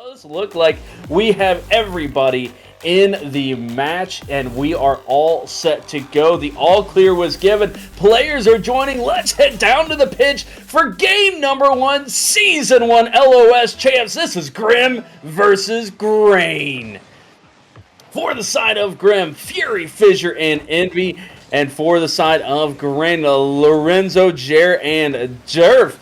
Does look like we have everybody in the match and we are all set to go. The all clear was given. Players are joining. Let's head down to the pitch for game number 1, season 1 LOS champs. This is Grimm versus Graine. For the side of Grimm, Fury, Fissure, and Envy. And for the side of Graine, Lorenzo, Jer, and Durf.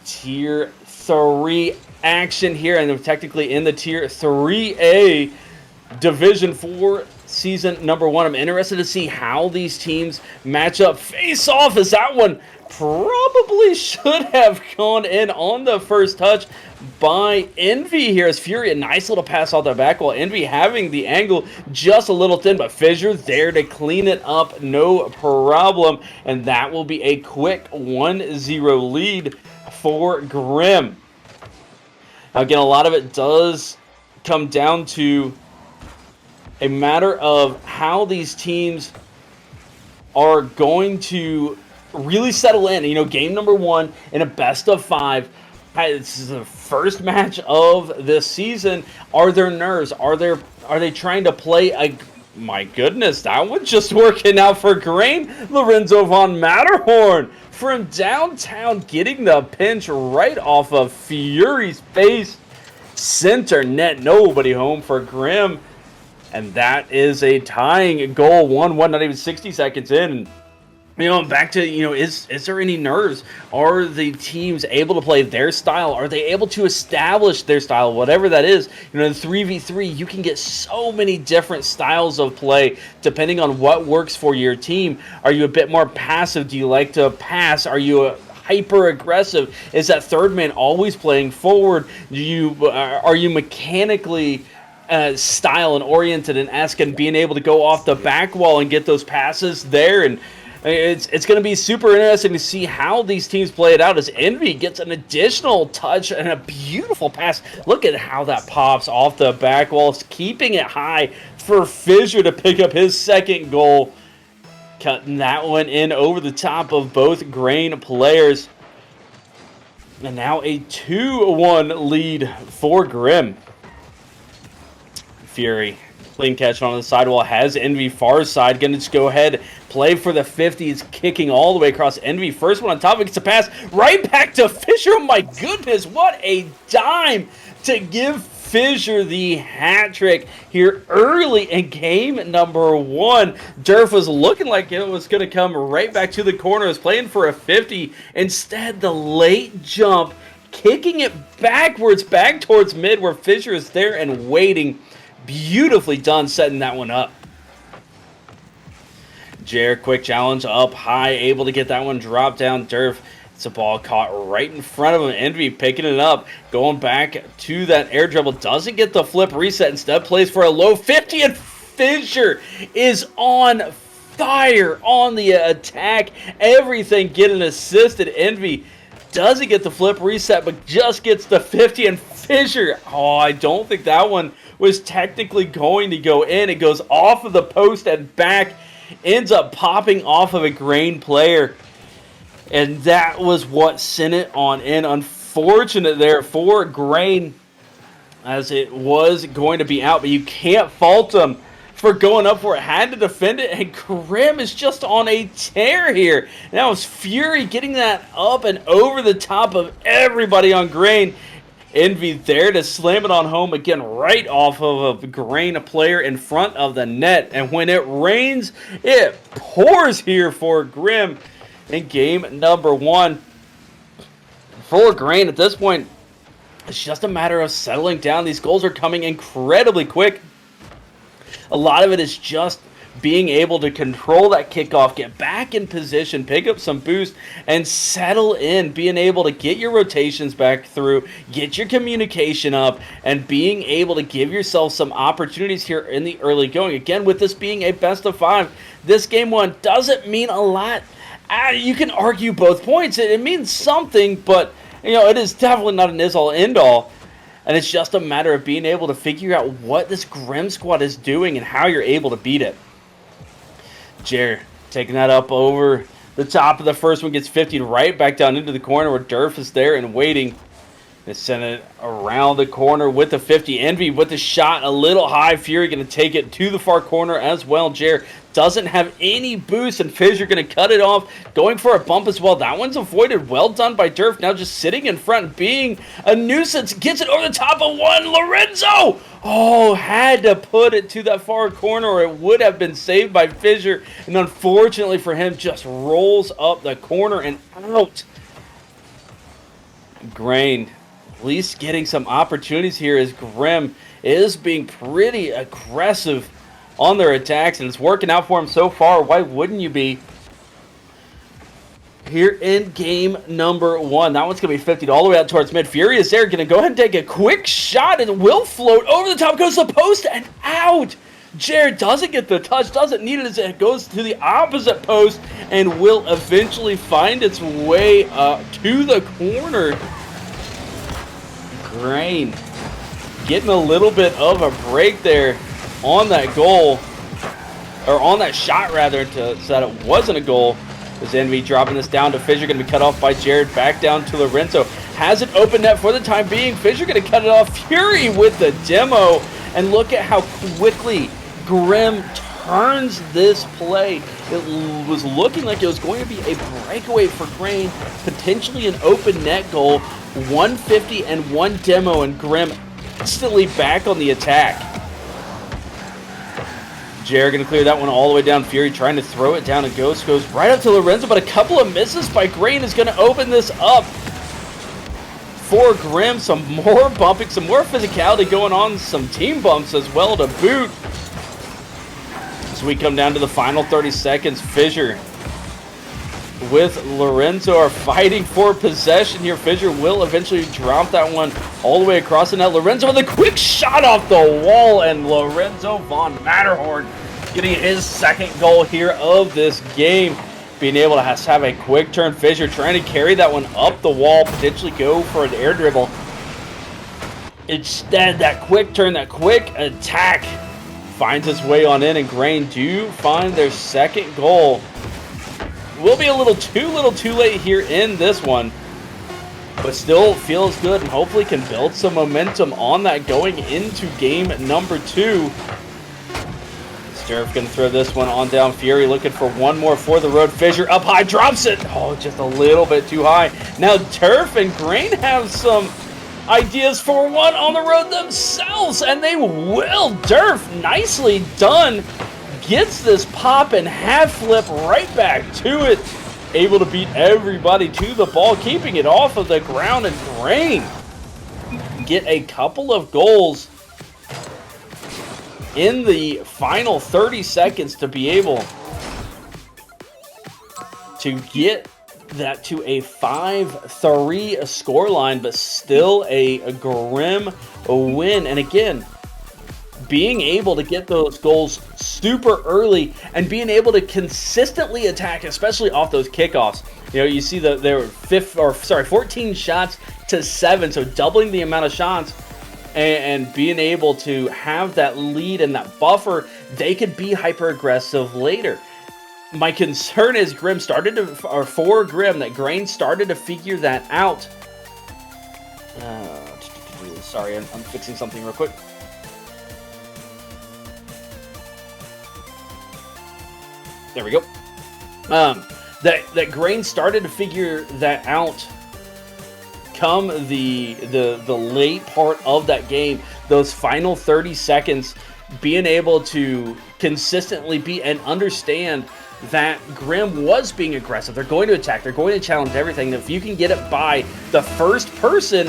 Tier 3 action here, and technically in the Tier 3A Division 4 season number 1. I'm interested to see how these teams match up. Face off, as that one probably should have gone in on the first touch by Envy here, as Fury, a nice little pass off the back wall. Envy having the angle just a little thin, but Fissure there to clean it up, no problem. And that will be a quick 1-0 lead for Grimm. Again, a lot of it does come down to a matter of how these teams are going to really settle in. You know, game number 1 in a best of 5. This is the first match of this season. Are there nerves? Are they trying to play a... My goodness, that one's just working out for Graine. Lorenzo von Matterhorn from downtown getting the pinch right off of Fury's face. Center net, nobody home for Grimm. And that is a tying goal, 1-1, not even 60 seconds in. You know, back to, you know, is there any nerves? Are the teams able to play their style? Are they able to establish their style, whatever that is? You know, in 3v3, you can get so many different styles of play depending on what works for your team. Are you a bit more passive? Do you like to pass? Are you hyper aggressive? Is that third man always playing forward? Are you mechanically style and oriented and and being able to go off the back wall and get those passes there? And it's going to be super interesting to see how these teams play it out, as Envy gets an additional touch and a beautiful pass. Look at how that pops off the back wall, keeping it high for Fissure to pick up his second goal. Cutting that one in over the top of both Graine players. And now a 2-1 lead for Grimm. Fury, clean catch on the sidewall, has Envy far side. Gonna just go ahead, play for the 50s, kicking all the way across. Envy, first one on top, it gets a pass right back to Fissure. Oh my goodness, what a dime to give Fissure the hat trick here early in game number 1. Durf was looking like it was going to come right back to the corner, was playing for a 50. Instead, the late jump, kicking it backwards, back towards mid, where Fissure is there and waiting. Beautifully done, setting that one up. Jer, quick challenge up high, able to get that one dropped down. Durf, it's a ball caught right in front of him. Envy picking it up, going back to that air dribble. Doesn't get the flip reset, instead plays for a low 50, and Fissure is on fire on the attack. Everything getting assisted. Envy doesn't get the flip reset, but just gets the 50, and Fissure, oh, I don't think that one was technically going to go in. It goes off of the post and back, ends up popping off of a Graine player, and that was what sent it on in. Unfortunate there for Graine, as it was going to be out, but you can't fault them for going up for it. Had to defend it, and Grimm is just on a tear here. Now it's Fury getting that up and over the top of everybody on Graine. Envy there to slam it on home again, right off of a Graine player in front of the net. And when it rains, it pours here for Grimm in game number 1. For Graine at this point, it's just a matter of settling down. These goals are coming incredibly quick. A lot of it is just being able to control that kickoff, get back in position, pick up some boost, and settle in, being able to get your rotations back through, get your communication up, and being able to give yourself some opportunities here in the early going. Again, with this being a best of 5, this game 1 doesn't mean a lot. You can argue both points. It means something, but you know, it is definitely not an is-all, end-all. And it's just a matter of being able to figure out what this Grimm squad is doing and how you're able to beat it. Jer taking that up over the top of the first one, gets 50 right back down into the corner where Durf is there and waiting. They send it around the corner with the 50. Envy with the shot a little high. Fury going to take it to the far corner as well. Jer doesn't have any boost, and Fissure going to cut it off, going for a bump as well. That one's avoided. Well done by Durf. Now just sitting in front, being a nuisance. Gets it over the top of one. Lorenzo! Oh, had to put it to that far corner, or it would have been saved by Fissure. And unfortunately for him, just rolls up the corner and out. Graine at least getting some opportunities here as Grim is being pretty aggressive on their attacks, and it's working out for him so far. Why wouldn't you be? Here in game number 1. That one's going to be 50 all the way out towards mid. Fury is there, going to go ahead and take a quick shot, and it will float over the top, goes to the post, and out! Jared doesn't get the touch, doesn't need it as it goes to the opposite post, and will eventually find its way to the corner. Graine getting a little bit of a break there on that goal, or on that shot rather, so that it wasn't a goal. As Envy dropping this down to Fissure, going to be cut off by Jared, back down to Lorenzo. Has an open net for the time being. Fissure going to cut it off. Fury with the demo, and look at how quickly Grim turns this play. It was looking like it was going to be a breakaway for Graine, potentially an open net goal. 150 and 1 demo, and Grim instantly back on the attack. Jared going to clear that one all the way down. Fury trying to throw it down, and goes right up to Lorenzo, but a couple of misses by Graine is going to open this up for Grim. Some more bumping, some more physicality going on, some team bumps as well to boot. As we come down to the final 30 seconds, Fissure with Lorenzo are fighting for possession here. Fissure will eventually drop that one all the way across the net. Lorenzo with a quick shot off the wall, and Lorenzo von Matterhorn getting his second goal here of this game. Being able to have a quick turn. Fissure trying to carry that one up the wall, potentially go for an air dribble. Instead, that quick turn, that quick attack finds its way on in, and Graine do find their second goal. Will be a little too late here in this one, but still feels good, and hopefully can build some momentum on that going into game number 2. Sturf going to throw this one on down. Fury looking for one more for the road. Fissure up high, drops it. Oh, just a little bit too high. Now Turf and Graine have some ideas for one on the road themselves, and they will. Durf, nicely done. Gets this pop and half flip right back to it. Able to beat everybody to the ball, keeping it off of the ground, and Graine get a couple of goals in the final 30 seconds to be able to get that to a 5-3 scoreline, but still a Grim win. And again, being able to get those goals super early and being able to consistently attack, especially off those kickoffs. You know, you see that there were 14 shots to 7, so doubling the amount of shots, and being able to have that lead and that buffer, they could be hyper aggressive later. My concern is Graine started to figure that out. Sorry, I'm fixing something real quick. There we go. That Graine started to figure that out come the late part of that game. Those final 30 seconds, being able to consistently be and understand that Grim was being aggressive. They're going to attack. They're going to challenge everything. If you can get it by the first person,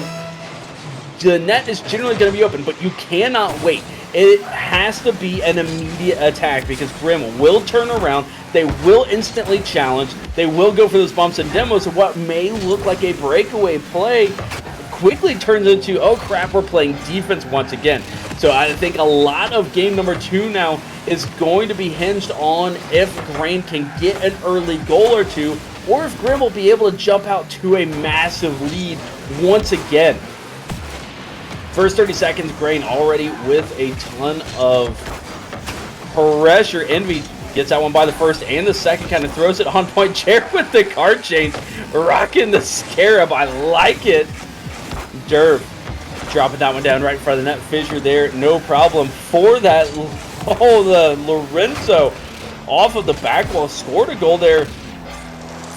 the net is generally going to be open, but you cannot wait. It has to be an immediate attack, because Grim will turn around, they will instantly challenge, they will go for those bumps and demos, and what may look like a breakaway play quickly turns into, oh crap, we're playing defense once again. So I think a lot of game number 2 now is going to be hinged on if Graine can get an early goal or two, or if Grim will be able to jump out to a massive lead once again. First 30 seconds, Graine already with a ton of pressure. Envy gets that one by the first and the second, kind of throws it on point. Chair with the card change, rocking the scarab. I like it. Derv dropping that one down right in front of the net. Fissure there, no problem for that. Oh, the Lorenzo off of the back wall scored a goal there.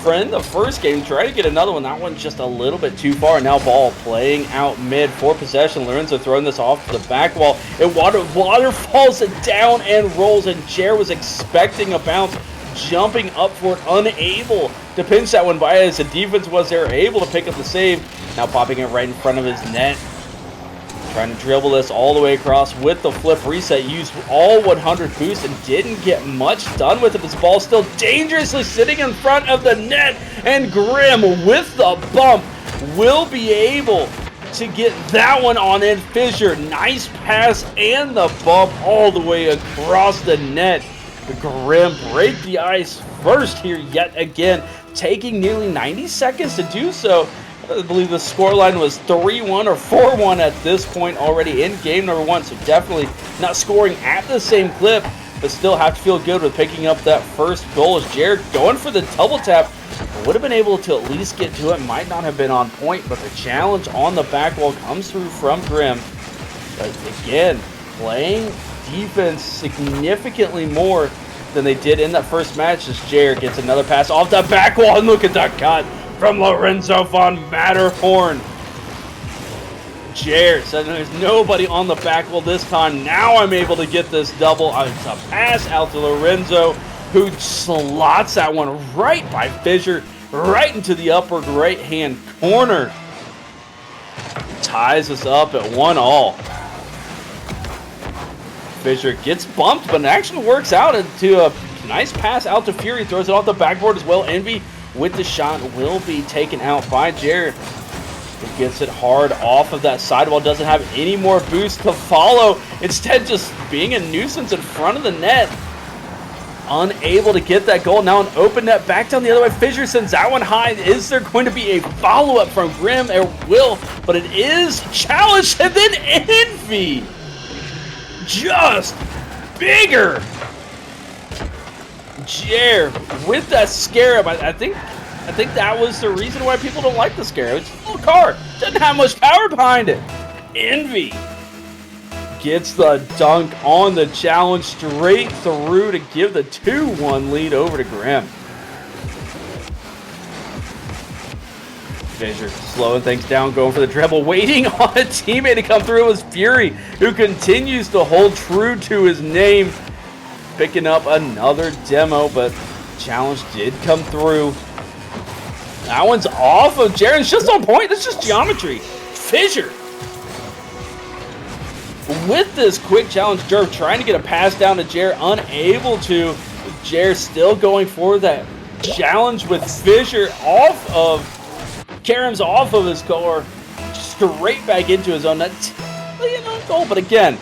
Friend, the first game, try to get another one. That one's just a little bit too far. Now ball playing out mid for possession. Lorenzo throwing this off the back wall. It waterfalls it down and rolls, and Jer was expecting a bounce, jumping up for it, unable to pinch that one by as the defense was there, able to pick up the save. Now popping it right in front of his net. Trying to dribble this all the way across with the flip reset. Used all 100 boost and didn't get much done with it. This ball still dangerously sitting in front of the net. And Grimm with the bump will be able to get that one on in. Fissure, nice pass and the bump all the way across the net. Grimm break the ice first here yet again, taking nearly 90 seconds to do so. I believe the scoreline was 3-1 or 4-1 at this point already in game number 1, so definitely not scoring at the same clip, but still have to feel good with picking up that first goal as Jared going for the double tap. Would have been able to at least get to it, might not have been on point, but the challenge on the back wall comes through from Grimm. But again, playing defense significantly more than they did in that first match as Jared gets another pass off the back wall, and look at that cut from Lorenzo von Matterhorn. Jared said there's nobody on the back wall this time. Now I'm able to get this double. It's a pass out to Lorenzo, who slots that one right by Fissure, right into the upper right-hand corner. Ties us up at 1-1. Fissure gets bumped, but it actually works out into a nice pass out to Fury. Throws it off the backboard as well. Envy with the shot will be taken out by Jared. He gets it hard off of that sidewall. Doesn't have any more boost to follow. Instead, just being a nuisance in front of the net. Unable to get that goal. Now an open net back down the other way. Fissure sends that one high. Is there going to be a follow-up from Grimm? There will, but it is challenged. And then Envy. Just bigger. Jer with that scarab. I think that was the reason why people don't like the scarab. It's a little car. Doesn't have much power behind it. Envy gets the dunk on the challenge straight through to give the 2-1 lead over to Grimm. Fissure slowing things down, going for the dribble, waiting on a teammate to come through. It was Fury, who continues to hold true to his name. Picking up another demo, but challenge did come through. That one's off of Jared. It's just on point. That's just geometry. Fissure with this quick challenge. Derv trying to get a pass down to Jared, unable to. Jared still going for that challenge with Fissure off of Karam's off of his car, straight back into his own net. Goal. But again,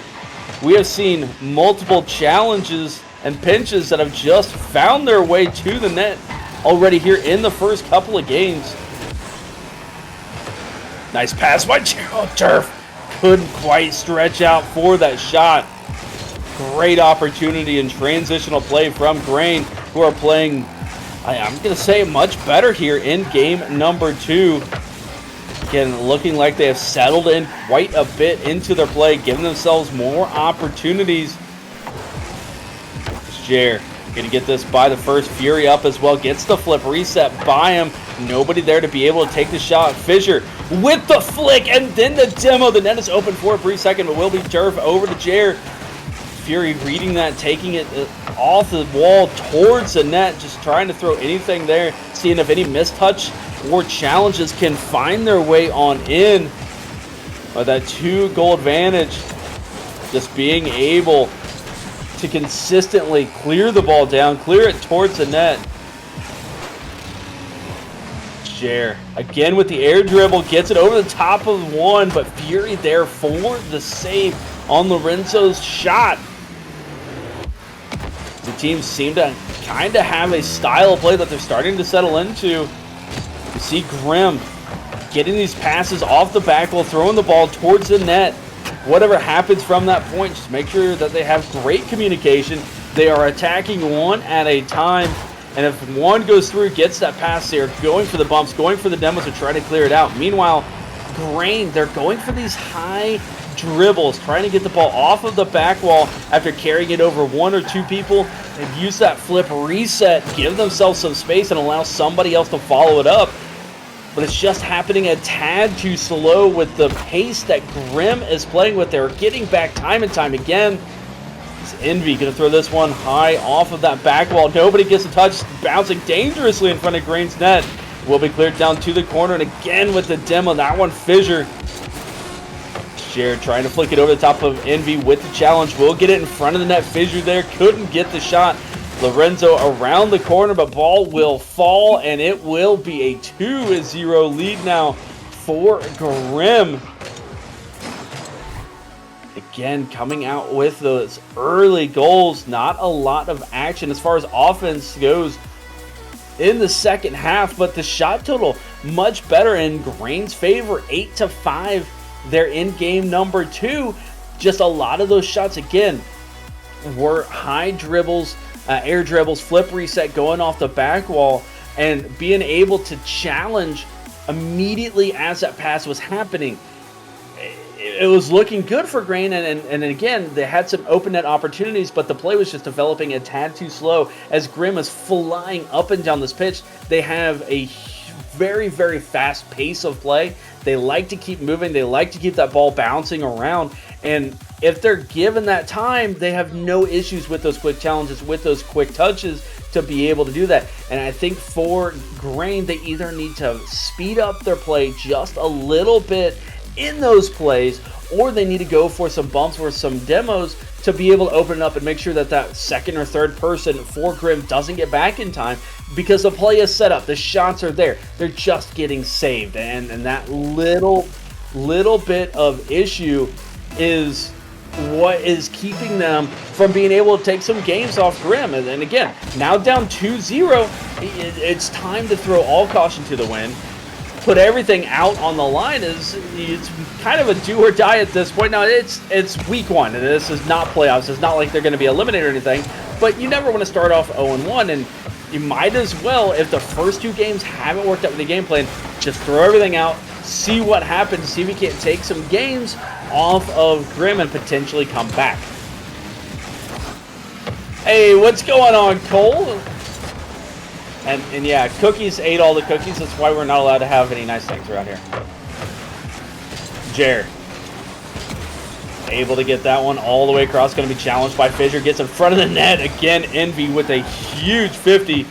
we have seen multiple challenges and pinches that have just found their way to the net already here in the first couple of games. Nice pass by Turf. Couldn't quite stretch out for that shot. Great opportunity in transitional play from Graine, who are playing, I'm going to say, much better here in game number 2. Again, looking like they have settled in quite a bit into their play, giving themselves more opportunities. Jer going to get this by the first. Fury up as well. Gets the flip reset by him. Nobody there to be able to take the shot. Fissure with the flick and then the demo. The net is open for a brief second, but will be Turf over to Jer. Fury reading that, taking it off the wall towards the net, just trying to throw anything there, seeing if any mistouch or challenges can find their way on in. But that 2-goal advantage, just being able to consistently clear the ball down, clear it towards the net. Jer again with the air dribble, gets it over the top of one, but Fury there for the save on Lorenzo's shot. The teams seem to kind of have a style of play that they're starting to settle into. You see Grimm getting these passes off the back wall, throwing the ball towards the net. Whatever happens from that point, just make sure that they have great communication. They are attacking one at a time, and if one goes through, gets that pass, they are going for the bumps, going for the demos to try to clear it out. Meanwhile, Graine, they're going for these high dribbles, trying to get the ball off of the back wall after carrying it over one or two people, and use that flip reset, give themselves some space, and allow somebody else to follow it up. But it's just happening a tad too slow with the pace that Grim is playing with. They're getting back time and time again. Is Envy going to throw this one high off of that back wall? Nobody gets a touch, bouncing dangerously in front of Graine's net. Will be cleared down to the corner, and again with the demo, that one Fissure. Jared trying to flick it over the top of Envy with the challenge. Will get it in front of the net. Fissure there, couldn't get the shot. Lorenzo around the corner, but ball will fall, and it will be a 2-0 lead now for Grim. Again, coming out with those early goals. Not a lot of action as far as offense goes in the second half, but the shot total much better in Graine's favor. 8-5. They're in game number 2. Just a lot of those shots, again, were high dribbles, air dribbles, flip reset, going off the back wall, and being able to challenge immediately as that pass was happening. It was looking good for Graine, and again, they had some open net opportunities, but the play was just developing a tad too slow as Grim is flying up and down this pitch. They have a very, very fast pace of play. They like to keep moving. They like to keep that ball bouncing around, and if they're given that time, they have no issues with those quick challenges, with those quick touches to be able to do that. And I think for Graine, they either need to speed up their play just a little bit in those plays, or they need to go for some bumps or some demos to be able to open it up and make sure that that second or third person for Grim doesn't get back in time, because the play is set up, the shots are there, they're just getting saved, and that little bit of issue is what is keeping them from being able to take some games off Grim. And again, now down 2-0, it's time to throw all caution to the wind, put everything out on the line. It's kind of a do or die at this point. Now it's week 1, and this is not playoffs. It's not like they're going to be eliminated or anything, but you never want to start off 0-1, and you might as well, if the first 2 games haven't worked out with the game plan, just throw everything out, see what happens, see if you can't take some games off of Grim and potentially come back. Hey, what's going on, Cole? And yeah, Cookies ate all the cookies. That's why we're not allowed to have any nice things around here. Jared, able to get that one all the way across. Going to be challenged by Fissure. Gets in front of the net. Again, Envy with a huge 50.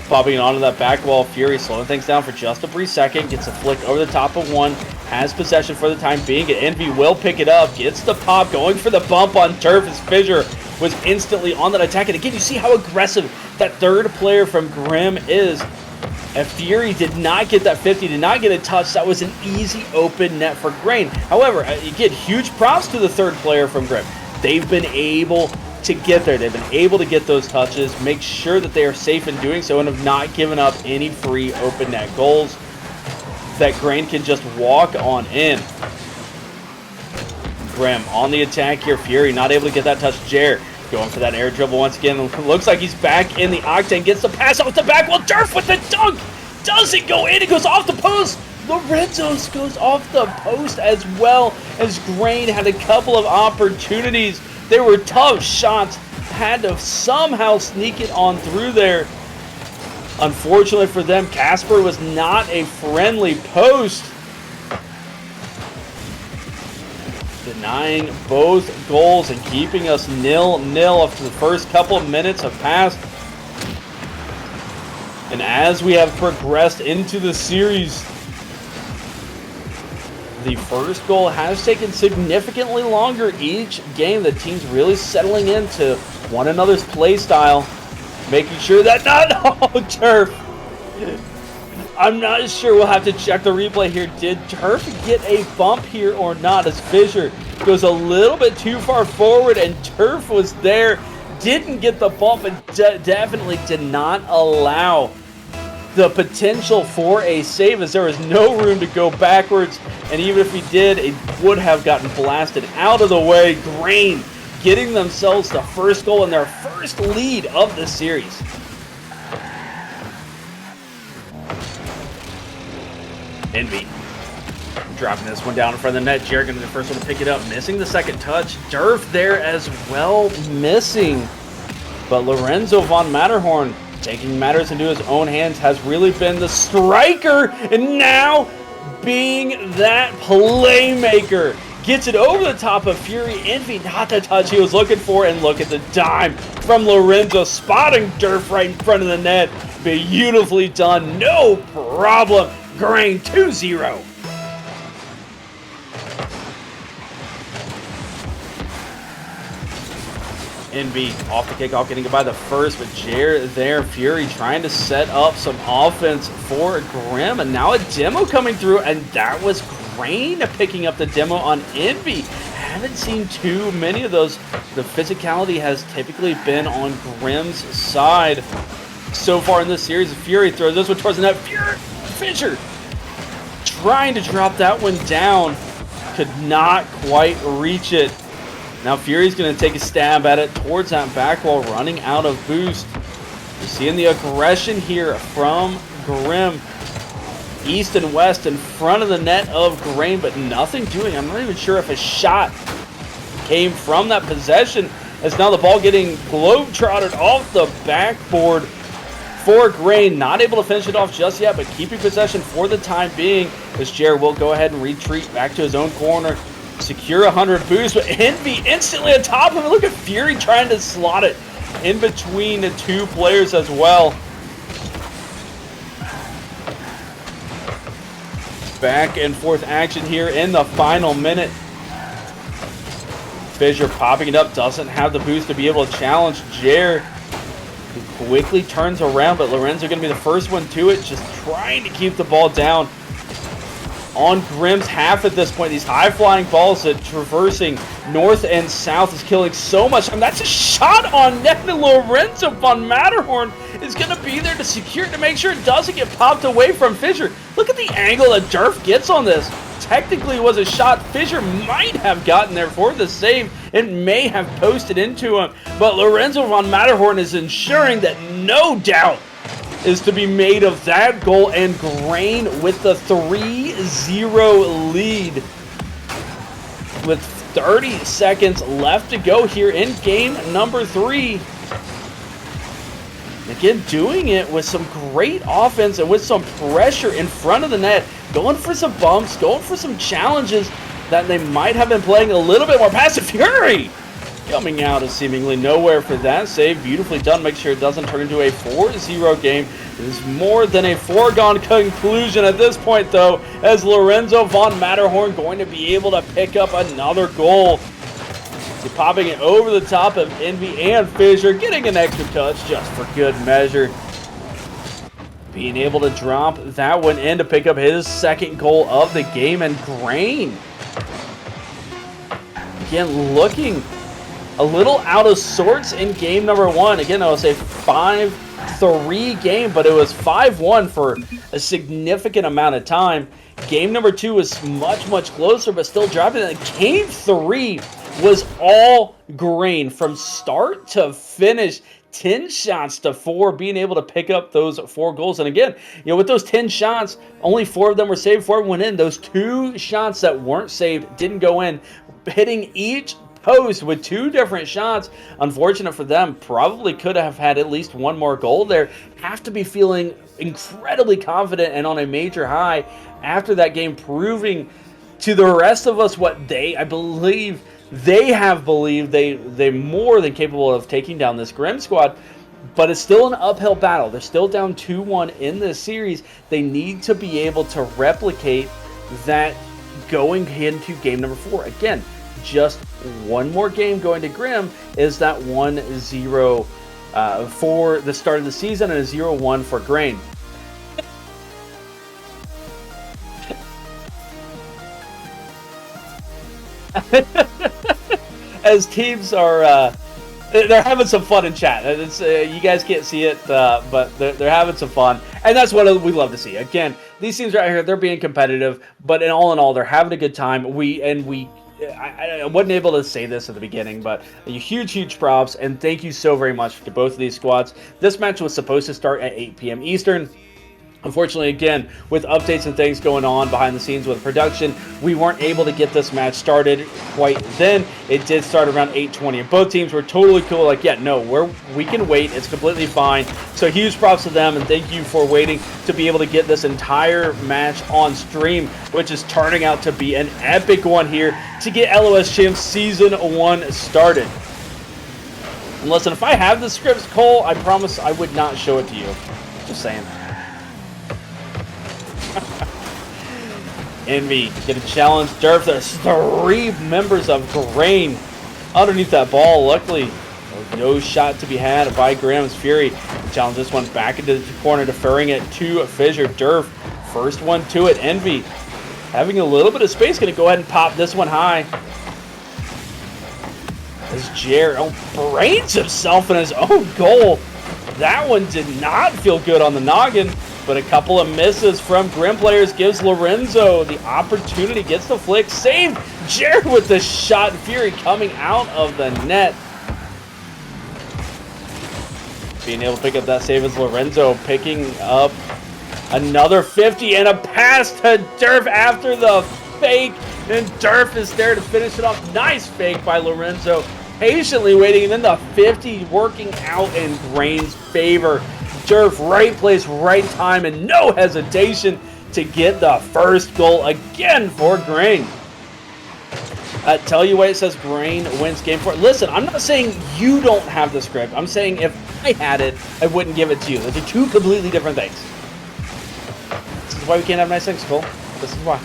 Popping onto that back wall. Fury slowing things down for just a brief second. Gets a flick over the top of one. Has possession for the time being. Envy will pick it up. Gets the pop. Going for the bump on turf as Fissure was instantly on that attack. And again, you see how aggressive that third player from Grim is. And Fury did not get that 50, did not get a touch. That was an easy open net for Graine. However, again, huge props to the third player from Grim. They've been able to get there. They've been able to get those touches, make sure that they are safe in doing so, and have not given up any free open net goals that Graine can just walk on in. Grim on the attack here. Fury not able to get that touch. Jared going for that air dribble once again. Looks like he's back in the octane. Gets the pass off the back. Well, Durf with the dunk. Doesn't go in. It goes off the post. Lorenzo's goes off the post as well, as Graine had a couple of opportunities. They were tough shots. Had to somehow sneak it on through there. Unfortunately for them, Casper was not a friendly post. Denying both goals and keeping us 0-0 after the first couple of minutes have passed. And as we have progressed into the series, the first goal has taken significantly longer each game. The team's really settling into one another's play style, making sure that no, Turf. I'm not sure. We'll have to check the replay here. Did Turf get a bump here or not? As Fissure goes a little bit too far forward, and Turf was there, didn't get the bump, and definitely did not allow the potential for a save, as there was no room to go backwards, and even if he did, it would have gotten blasted out of the way. Graine getting themselves the first goal and their first lead of the series. Envy Dropping this one down in front of the net. Jared going to be the first one to pick it up. Missing the second touch. Durf there as well, missing. But Lorenzo von Matterhorn, taking matters into his own hands, has really been the striker. And now being that playmaker. Gets it over the top of Fury. Envy, not the touch he was looking for. And look at the dime from Lorenzo, spotting Durf right in front of the net. Beautifully done. No problem. Graine 2-0. Envy off the kickoff, getting it by the first, but Jared there, Fury trying to set up some offense for Grimm, and now a demo coming through, and that was Graine picking up the demo on Envy. Haven't seen too many of those. The physicality has typically been on Grimm's side so far in this series. Fury throws this one towards the net. Fisher trying to drop that one down, could not quite reach it. Now Fury's going to take a stab at it towards that back wall, running out of boost. You're seeing the aggression here from Grimm. East and west in front of the net of Graine, but nothing doing. I'm not even sure if a shot came from that possession, as now the ball getting globe-trotted off the backboard for Graine. Not able to finish it off just yet, but keeping possession for the time being, as Jared will go ahead and retreat back to his own corner. Secure 100 boost, but Envy instantly on top of him. Look at Fury trying to slot it in between the two players as well. Back and forth action here in the final minute. Fisher popping it up, doesn't have the boost to be able to challenge Jared. He quickly turns around, but Lorenzo going to be the first one to it, just trying to keep the ball down on Grimm's half at this point. These high-flying balls that traversing north and south is killing so much time. That's a shot on net, and Lorenzo von Matterhorn is going to be there to secure it, to make sure it doesn't get popped away from Fisher. Look at the angle that Durf gets on this. Technically was a shot Fisher might have gotten there for the save. It may have posted into him, but Lorenzo von Matterhorn is ensuring that no doubt is to be made of that goal, and Graine with the 3-0 lead with 30 seconds left to go here in game number 3. Again, doing it with some great offense and with some pressure in front of the net, going for some bumps, going for some challenges that they might have been playing a little bit more passive. Fury coming out of seemingly nowhere for that save. Beautifully done. Make sure it doesn't turn into a 4-0 game. It is more than a foregone conclusion at this point, though, as Lorenzo von Matterhorn going to be able to pick up another goal. He's popping it over the top of Envy and Fisher, getting an extra touch just for good measure. Being able to drop that one in to pick up his second goal of the game, and Graine again looking a little out of sorts in game number 1. Again, I would say 5-3 game, but it was 5-1 for a significant amount of time. Game number 2 was much, much closer, but still dropping it. Game 3 was all Graine from start to finish. 10 shots to 4, being able to pick up those 4 goals. And again, with those 10 shots, only 4 of them were saved, 4 went in. Those 2 shots that weren't saved didn't go in, hitting each post with 2 different shots. Unfortunate for them, probably could have had at least 1 more goal there. Have to be feeling incredibly confident and on a major high after that game, proving to the rest of us what I believe they have believed they're more than capable of taking down this Grimm squad. But it's still an uphill battle. They're still down 2-1 in this series. They need to be able to replicate that going into game number 4. Again, just 1 more game going to Grimm is that 1-0 for the start of the season, and a 0-1 for Graine. As teams are they're having some fun in chat. It's, you guys can't see it, but they're having some fun, and that's what we love to see. Again, these teams right here, they're being competitive, but in all, they're having a good time. I wasn't able to say this at the beginning, but huge props, and thank you so very much to both of these squads. This match was supposed to start at 8 p.m. Eastern. Unfortunately, again, with updates and things going on behind the scenes with production, we weren't able to get this match started quite then. It did start around 8:20, and both teams were totally cool. Like, yeah, no, we can wait. It's completely fine. So huge props to them, and thank you for waiting to be able to get this entire match on stream, which is turning out to be an epic one here to get LOS Champs Season 1 started. And listen, if I have the scripts, Cole, I promise I would not show it to you. Just saying. Envy get a challenge. Durf. There's 3 members of Graine underneath that ball. Luckily, no shot to be had by Graham's Fury. Challenge this one back into the corner, deferring it to Fissure. Durf, first one to it. Envy having a little bit of space, going to go ahead and pop this one high. As Jer brains himself in his own goal. That one did not feel good on the noggin. But a couple of misses from Grim players gives Lorenzo the opportunity, gets the flick, save Jared with the shot. Fury coming out of the net. Being able to pick up that save is Lorenzo picking up another 50 and a pass to Durf after the fake. And Durf is there to finish it off. Nice fake by Lorenzo. Patiently waiting, and then the 50 working out in Graine's favor. Durf, right place, right time, and no hesitation to get the first goal again for Graine. Tell you what, it says Graine wins game 4. Listen, I'm not saying you don't have the script. I'm saying if I had it, I wouldn't give it to you. Those are 2 completely different things. This is why we can't have nice things, Cole. This is why.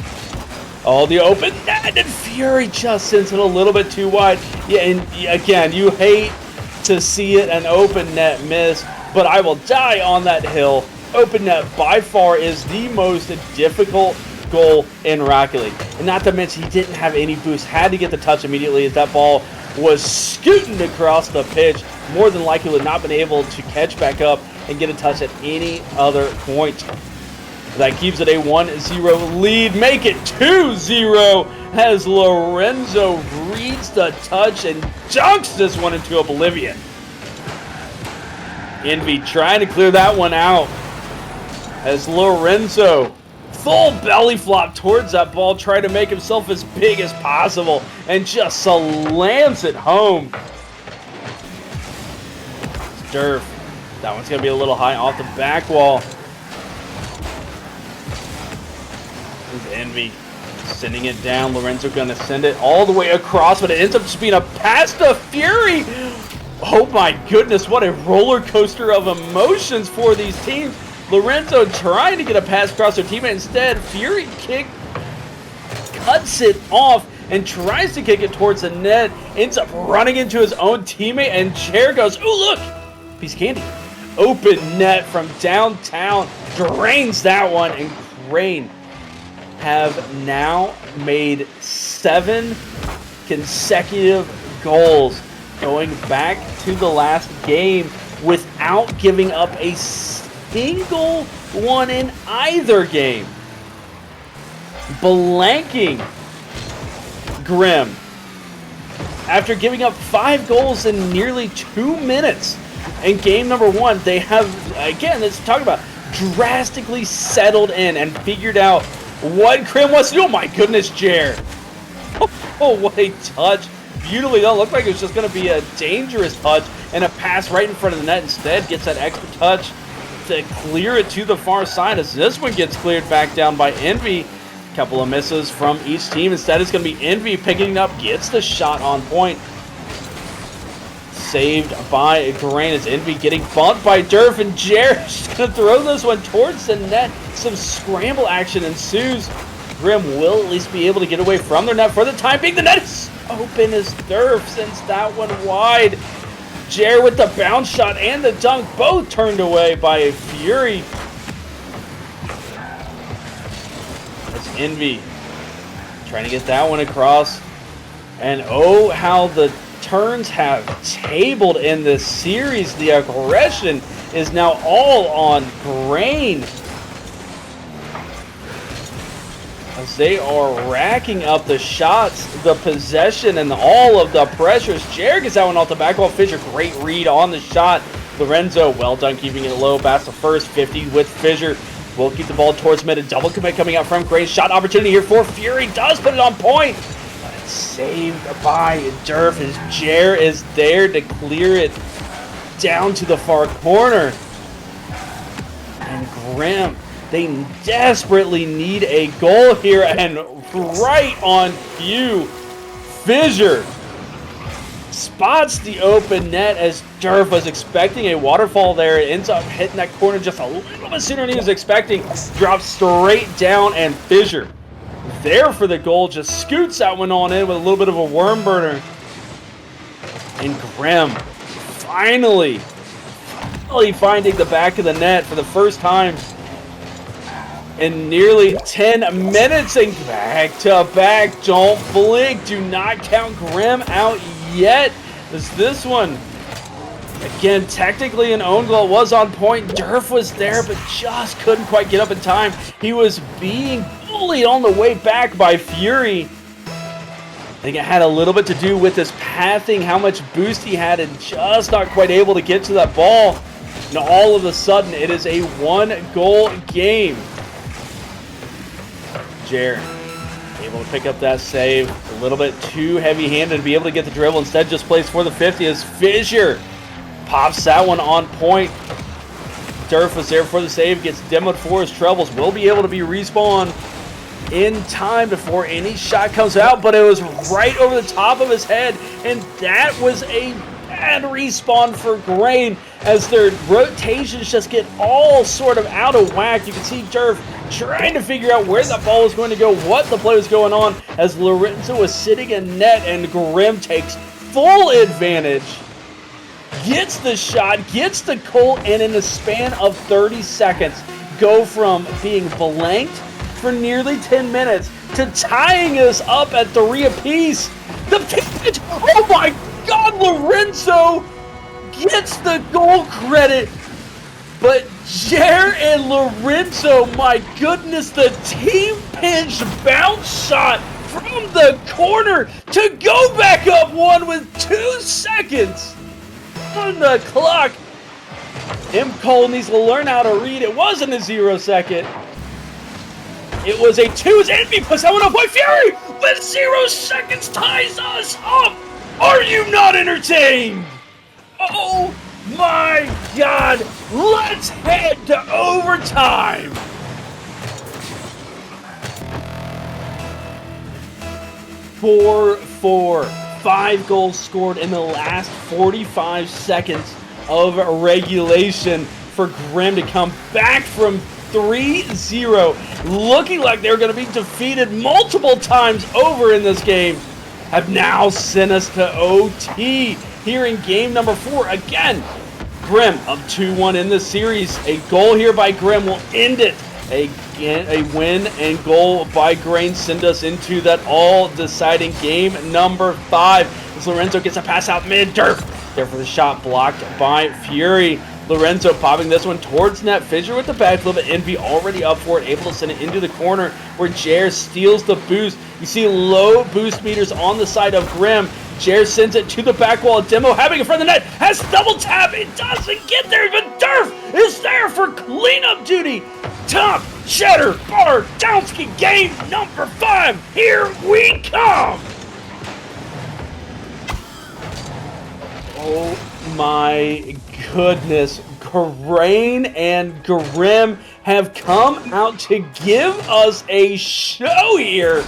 Oh, the open net, and Fury just sends it a little bit too wide. Yeah, and again, you hate to see it, an open net miss. But I will die on that hill. Open net by far is the most difficult goal in Rocket League. And not to mention, he didn't have any boost. Had to get the touch immediately as that ball was scooting across the pitch. More than likely would not have been able to catch back up and get a touch at any other point. That keeps it a 1-0 lead. Make it 2-0 as Lorenzo reads the touch and dunks this one into oblivion. Envy trying to clear that one out as Lorenzo full belly flop towards that ball, trying to make himself as big as possible and just slams it home. Durf, that one's going to be a little high off the back wall. This Envy sending it down. Lorenzo going to send it all the way across, but it ends up just being a pass to Fury. Oh my goodness, what a roller coaster of emotions for these teams. Lorenzo trying to get a pass across their teammate. Instead, Fury cuts it off and tries to kick it towards the net. Ends up running into his own teammate, and Chair goes, oh look, piece of candy. Open net from downtown, drains that one, and Graine have now made 7 consecutive goals, going back to the last game without giving up a single one in either game. Blanking Grim after giving up 5 goals in nearly 2 minutes. In game number 1, they have, again, let's talk about drastically settled in and figured out what Grim wants to do. Oh my goodness, Jer. Oh, what a touch. Beautifully done. Looked like it was just going to be a dangerous touch, and a pass right in front of the net. Instead, gets that extra touch to clear it to the far side as this one gets cleared back down by Envy. Couple of misses from each team. Instead, it's going to be Envy picking it up, gets the shot on point. Saved by Graine. It's Envy getting bumped by Durf, and Jared's going to throw this one towards the net. Some scramble action ensues. Grim will at least be able to get away from their net for the time being. The net is open as Durf sends that one wide. Jared with the bounce shot and the dunk, both turned away by Fury. That's Envy trying to get that one across. And oh, how the turns have tabled in this series. The aggression is now all on Graine, as they are racking up the shots, the possession, and all of the pressures. Jared gets that one off the back wall. Fissure, great read on the shot. Lorenzo, well done keeping it low. Bats the first 50 with Fissure. will keep the ball towards mid. A double commit coming out from Graine. Shot opportunity here for Fury. Does put it on point. But it's saved by Durf as Jer is there to clear it down to the far corner. And Grimm, they desperately need a goal here. And right on cue, Fissure spots the open net as Durf was expecting a waterfall there. It ends up hitting that corner just a little bit sooner than he was expecting. Drops straight down, and Fissure there for the goal. Just scoots that one on in with a little bit of a worm burner. And Grimm finally finding the back of the net for the first time in nearly 10 minutes, and back to back. Don't blink. Do not count Grimm out yet. This one, again, technically an own goal, was on point. Durf was there, but just couldn't quite get up in time. He was being bullied on the way back by Fury. I think it had a little bit to do with his pathing, how much boost he had, and just not quite able to get to that ball. And all of a sudden, it is a one-goal game. Jer able to pick up that save. A little bit too heavy-handed to be able to get the dribble. Instead, just plays for the 50 as Fissure pops that one on point. Durf was there for the save. Gets demoed for his troubles. Will be able to be respawned in time before any shot comes out, but it was right over the top of his head, and that was a bad respawn for Graine as their rotations just get all sort of out of whack. You can see Durf trying to figure out where the ball was going to go, what the play was going on, as Lorenzo was sitting in net, and Grimm takes full advantage, gets the shot, gets the goal, and in the span of 30 seconds, go from being blanked for nearly 10 minutes to tying us up at 3 apiece. The pitch, oh my God, Lorenzo gets the goal credit, but Jer and Lorenzo, my goodness, the team pinch bounce shot from the corner to go back up one with 2 seconds on the clock. M. Cole needs to learn how to read. It wasn't a 0 second. It was a 2. Envy puts that one up by Fury with 0 seconds, ties us up. Are you not entertained? Oh my God. Let's head to overtime. Four. 5 goals scored in the last 45 seconds of regulation for Grimm to come back from 3-0, looking like they're going to be defeated multiple times over in this game, have now sent us to OT here in game number 4. Again, Grimm up 2-1 in this series. A goal here by Grimm will end it. Again, a win and goal by Graine send us into that all-deciding game number 5. As Lorenzo gets a pass out mid, Durf there for the shot, blocked by Fury. Lorenzo popping this one towards net. Fissure with the backflip, but Envy already up for it, able to send it into the corner where Jer steals the boost. You see low boost meters on the side of Grimm. Jer sends it to the back wall. Demo having in front of the net, has double tap. It doesn't get there, but Durf is there for cleanup duty. Top, Cheddar, Bar, Downsky, game number 5. Here we come. Oh my goodness. Graine and Grimm have come out to give us a show here,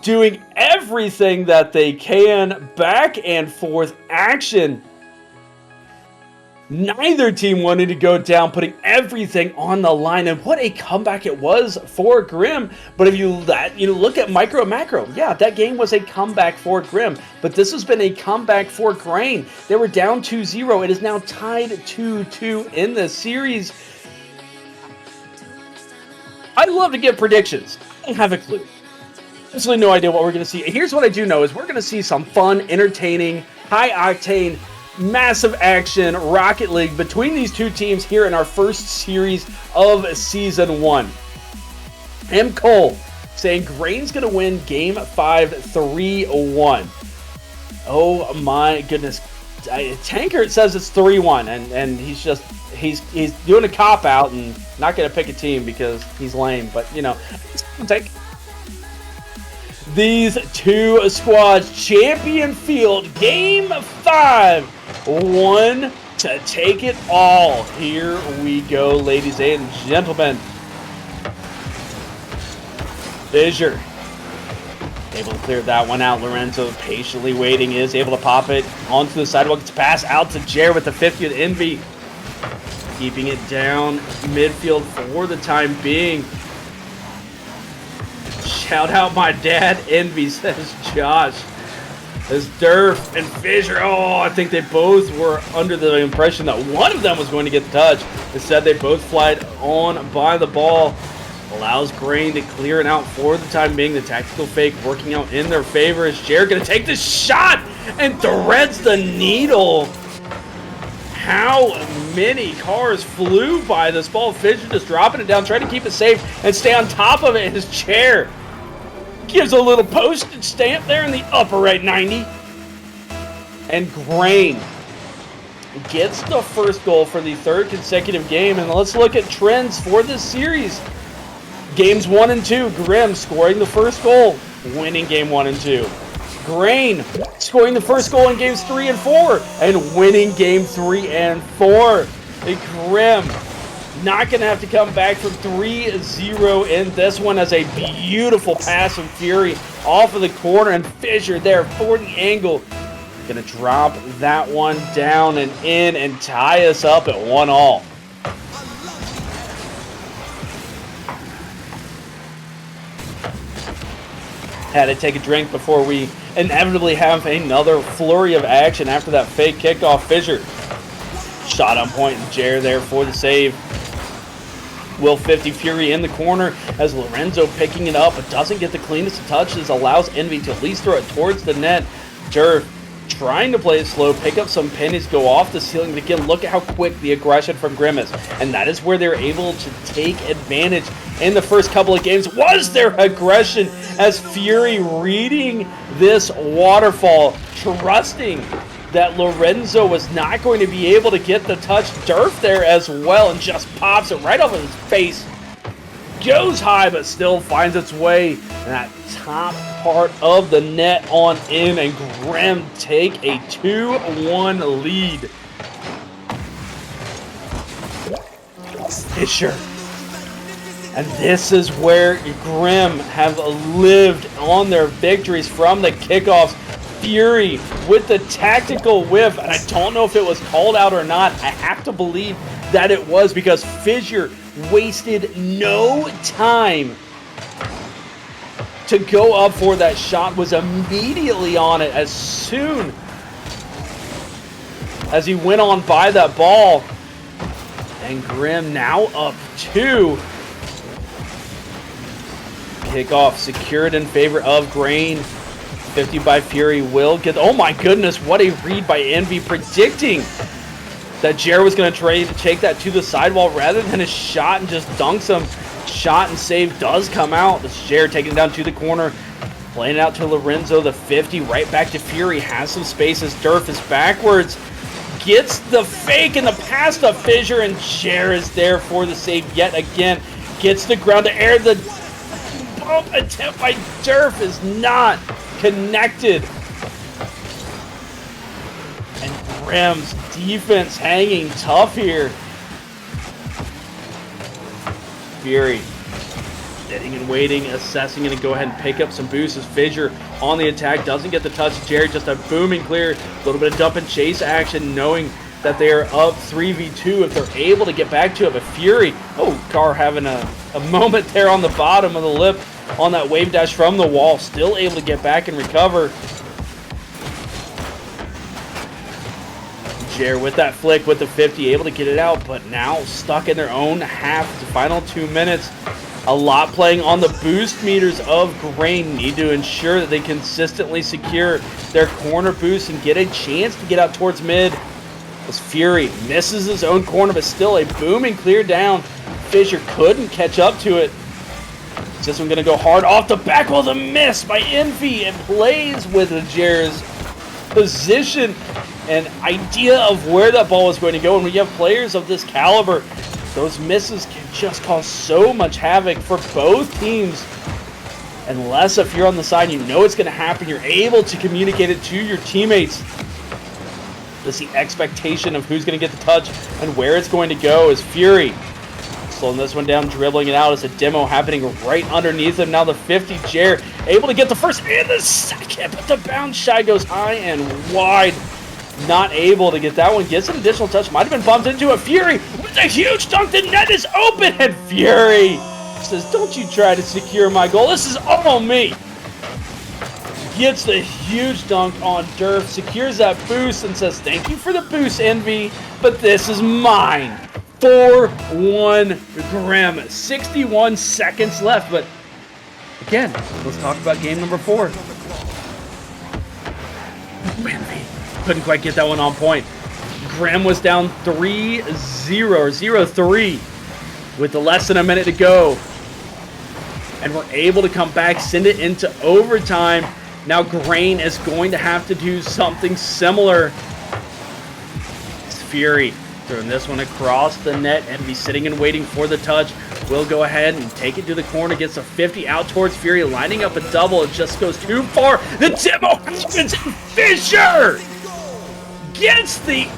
doing everything that they can, back and forth action. Neither team wanted to go down, putting everything on the line, and what a comeback it was for Grimm. But if you look at micro and macro, yeah, that game was a comeback for Grimm, but this has been a comeback for Graine. They were down 2-0. It is now tied 2-2 in the series. I'd love to give predictions. I don't have a clue. Absolutely no idea what we're going to see. Here's what I do know is we're going to see some fun, entertaining, high-octane, massive action Rocket League between these two teams here in our first series of Season 1. M. Cole saying Graine's going to win Game 5 3-1. Oh my goodness. Tankert says it's 3-1, and he's just he's doing a cop-out and not going to pick a team because he's lame. But, you know, take these two squads, champion field, game 5. One to take it all. Here we go, ladies and gentlemen. Fissure able to clear that one out. Lorenzo patiently waiting, is able to pop it onto the sidewalk. It's pass out to Jared with the 50th Envy. Keeping it down midfield for the time being. Shout out my dad, Envy, says Josh. As Durf and Fissure, oh, I think they both were under the impression that one of them was going to get the touch. Instead, they both flied on by the ball. Allows Graine to clear it out for the time being. The tactical fake working out in their favor. Is Jared going to take the shot and threads the needle? How many cars flew by this ball? Fissure just dropping it down, trying to keep it safe and stay on top of it. His chair gives a little postage stamp there in the upper right 90. And Graine gets the first goal for the 3rd consecutive game. And let's look at trends for this series. Games 1 and 2, Grimm scoring the first goal, winning game 1 and 2. Graine scoring the first goal in games 3 and 4 and winning game 3 and 4. Grimm not going to have to come back from 3-0 in this one, as a beautiful pass from Fury off of the corner, and Fissure there for the angle. Going to drop that one down and in and tie us up at 1-1. Had to take a drink before we inevitably have another flurry of action after that fake kickoff. Fissure shot on point, and Jared there for the save. Will 50 Fury in the corner as Lorenzo picking it up, but doesn't get the cleanest of touches. Allows Envy to at least throw it towards the net. Durf trying to play it slow, pick up some pennies, go off the ceiling. But again, look at how quick the aggression from Grimm is. And that is where they're able to take advantage in the first couple of games. Was their aggression as Fury reading this waterfall, trusting that Lorenzo was not going to be able to get the touch. Durf there as well, and just pops it right off of his face. Goes high, but still finds its way in that top part of the net on in, and Grimm take a 2-1 lead. Fissure. And this is where Grimm have lived on their victories from the kickoffs. Fury with the tactical whiff, and I don't know if it was called out or not. I have to believe that it was, because Fissure wasted no time to go up for that shot, was immediately on it as soon as he went on by that ball. And Grimm now up 2. Kickoff secured in favor of Graine. 50 by Fury will get, oh my goodness, what a read by Envy, predicting that Jared was going to take that to the sidewall rather than a shot, and just dunks him. Shot and save does come out. This Jared taking it down to the corner, playing it out to Lorenzo, the 50, right back to Fury, has some spaces. Durf is backwards, gets the fake and the pass to Fissure, and Jared is there for the save yet again. Gets the ground to air. The bump attempt by Durf is not connected. And Grimm's defense hanging tough here. Fury sitting and waiting, assessing, and to go ahead and pick up some boosts as Fissure on the attack. Doesn't get the touch. Jared just a booming clear. A little bit of dump and chase action, knowing that they are up 3v2 if they're able to get back to it. But Fury, oh, Carr having a moment there on the bottom of the lip on that wave dash from the wall. Still able to get back and recover. Jared with that flick with the 50, able to get it out, but now stuck in their own half. The final 2 minutes. A lot playing on the boost meters of Graine. Need to ensure that they consistently secure their corner boost and get a chance to get out towards mid. As Fury misses his own corner, but still a booming clear down. Fissure couldn't catch up to it. Is this one going to go hard off the back? Well, the miss by Envy, and plays with Jared's position an idea of where that ball was going to go. And when you have players of this caliber, those misses can just cause so much havoc for both teams. Unless if you're on the side, you know it's going to happen, you're able to communicate it to your teammates. That's the expectation of who's going to get the touch and where it's going to go. Is Fury slowing this one down, dribbling it out. As a demo happening right underneath him. Now the 50 Jer able to get the first and the second, but the bounce shot goes high and wide. Not able to get that one. Gets an additional touch. Might have been bumped into a Fury with a huge dunk. The net is open, and Fury says, "Don't you try to secure my goal. This is all me." Gets the huge dunk on Durf, secures that boost, and says, "Thank you for the boost, Envy, but this is mine." 4-1 Graine. 61 seconds left, but again, let's talk about game number 4. Envy couldn't quite get that one on point. Graine was down 3-0 or 0-3 with less than a minute to go, and we're able to come back, send it into overtime. Now Graine is going to have to do something similar. It's Fury throwing this one across the net, and be sitting and waiting for the touch. Will go ahead and take it to the corner, gets a 50 out towards Fury, lining up a double. It just goes too far. The demo happens, and Fisher gets the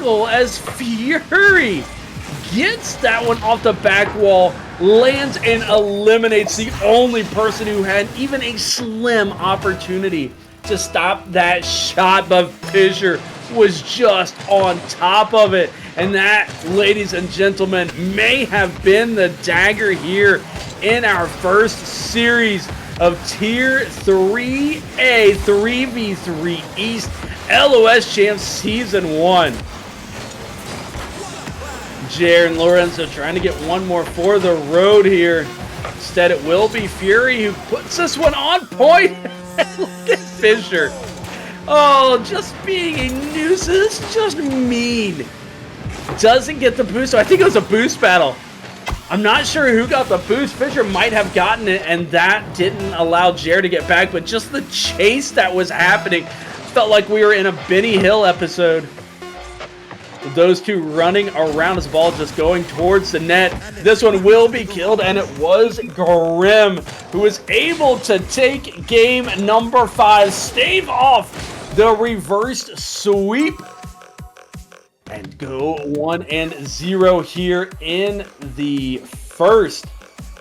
goal as Fury gets that one off the back wall, lands and eliminates the only person who had even a slim opportunity to stop that shot, but Fisher was just on top of it. And that, ladies and gentlemen, may have been the dagger here in our first series of Tier 3A 3v3 East LOS Champs Season 1. Jer and Lorenzo trying to get one more for the road here. Instead, it will be Fury who puts this one on point. Look at Fisher. Oh, just being a nuisance, just mean. Doesn't get the boost, so I think it was a boost battle. I'm not sure who got the boost. Fisher might have gotten it, and that didn't allow Jer to get back, but just the chase that was happening felt like we were in a Benny Hill episode. Those two running around, his ball just going towards the net. This one will be killed, and it was Graine who was able to take game number 5, stave off the reverse sweep, and go 1-0 here in the first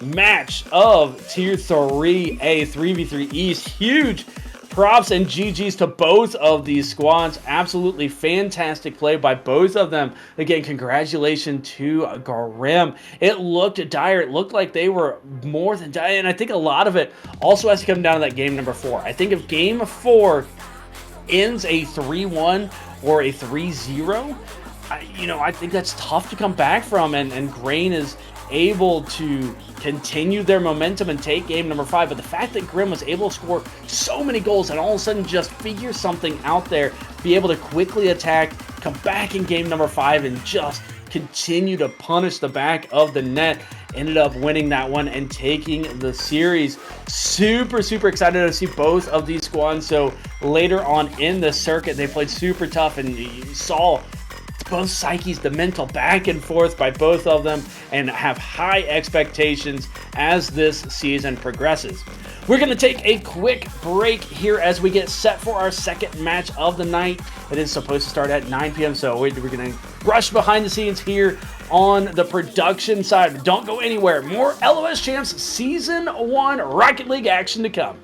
match of Tier 3A 3v3 East. Huge props and GGs to both of these squads. Absolutely fantastic play by both of them. Again, congratulations to Graine. It looked dire. It looked like they were more than dire, and I think a lot of it also has to come down to that game number 4. I think if game 4 ends a 3-1 or a 3-0, I think that's tough to come back from, and Graine is able to continue their momentum and take game number 5. But the fact that Graine was able to score so many goals and all of a sudden just figure something out there, be able to quickly attack, come back in game number 5 and just continue to punish the back of the net, ended up winning that one and taking the series. Super excited to see both of these squads. So later on in the circuit, they played super tough, and you saw both psyches, the mental back and forth by both of them, and have high expectations as this season progresses. We're going to take a quick break here as we get set for our second match of the night. It is supposed to start at 9 p.m., so we're going to rush behind the scenes here on the production side. Don't go anywhere. More LOS Champs Season 1 Rocket League action to come.